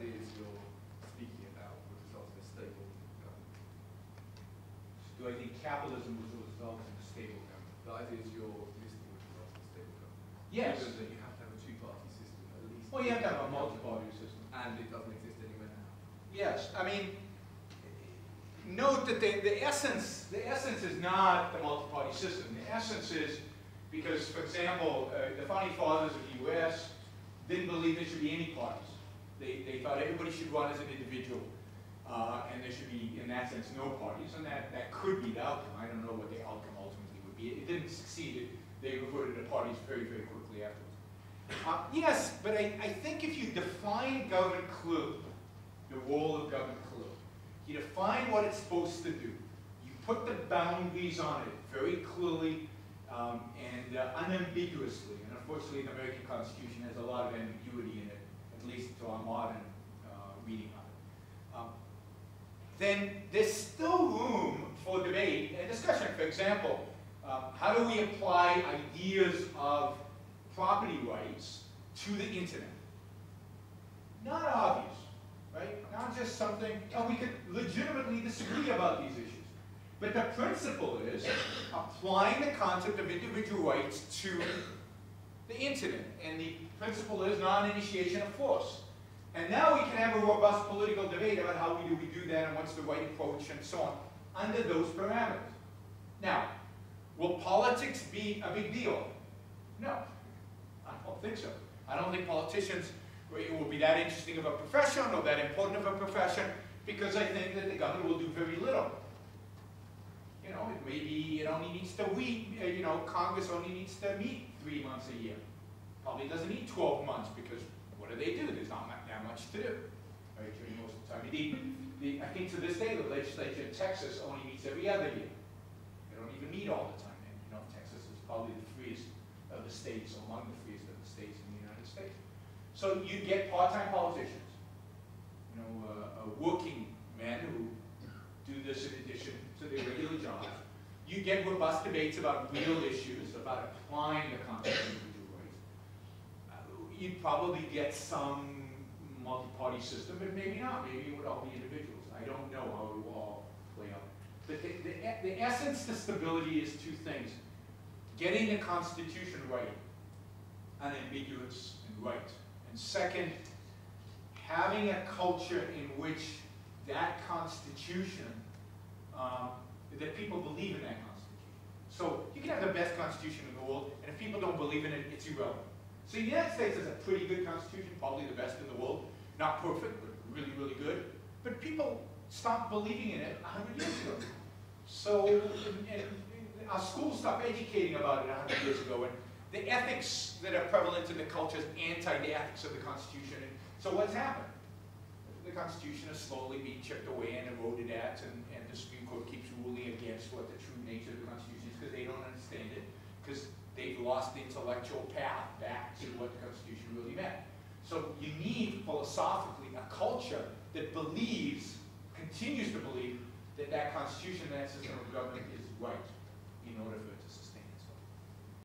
ideas you're speaking about would result in a stable government? Do I think capitalism would result in a stable government? The ideas you're listing would result in a stable government. Yes. Given that you have to have a two-party system at least. Well, you have to have a multi-party system. And it doesn't exist anywhere now. Yes, I mean, note that the essence is not the multi-party system. The essence is because, for example, the founding fathers of the U.S. didn't believe there should be any parties. They thought everybody should run as an individual, and there should be, in that sense, no parties, and that could be the outcome. I don't know what the outcome ultimately would be. It didn't succeed. They reverted to parties very, very quickly afterwards. Yes, but I think if you define government clearly, the role of government clearly, you define what it's supposed to do, you put the boundaries on it very clearly and unambiguously, and unfortunately the American Constitution has a lot of ambiguity in it, at least to our modern reading of it, then there's still room for debate and discussion. For example, how do we apply ideas of property rights to the internet? Not obvious, right? Not just something, we could legitimately disagree about these issues. But the principle is applying the concept of individual rights to the internet. And the principle is non-initiation of force. And now we can have a robust political debate about how we do that and what's the right approach and so on, under those parameters. Now, will politics be a big deal? No, I don't think so. I don't think politicians will be that interesting of a profession or that important of a profession, because I think that the government will do very little. You know, maybe it only needs to meet, Congress only needs to meet 3 months a year. Probably doesn't need 12 months, because what do? There's not that much to do, right, during most of the time. I think to this day, the legislature in Texas only meets every other year. They don't even meet all the time. And, Texas is probably the freest of the states, among the freest of the states in the United States. So you get part-time politicians, working men who do this in addition to their regular jobs. You get robust debates about real issues, about applying the concept of individual rights. You'd probably get some multi-party system, but maybe not. Maybe it would all be individuals. I don't know how it will all play out. But the essence to stability is two things. Getting the Constitution right, unambiguous and right. And second, having a culture in which that Constitution, that people believe in that Constitution. So you can have the best Constitution in the world, and if people don't believe in it, it's irrelevant. So the United States has a pretty good Constitution, probably the best in the world. Not perfect, but really, really good. But people stopped believing in it 100 years ago. So and our schools stopped educating about it 100 years ago. And the ethics that are prevalent in the culture is anti the ethics of the Constitution. And so what's happened? The Constitution is slowly being chipped away and eroded at, and the Supreme Court keeps ruling against what the true nature of the Constitution is, because they don't understand it, because they've lost the intellectual path back to what the Constitution really meant. So you need, philosophically, a culture that believes, continues to believe, that that Constitution, that system of government is right in order for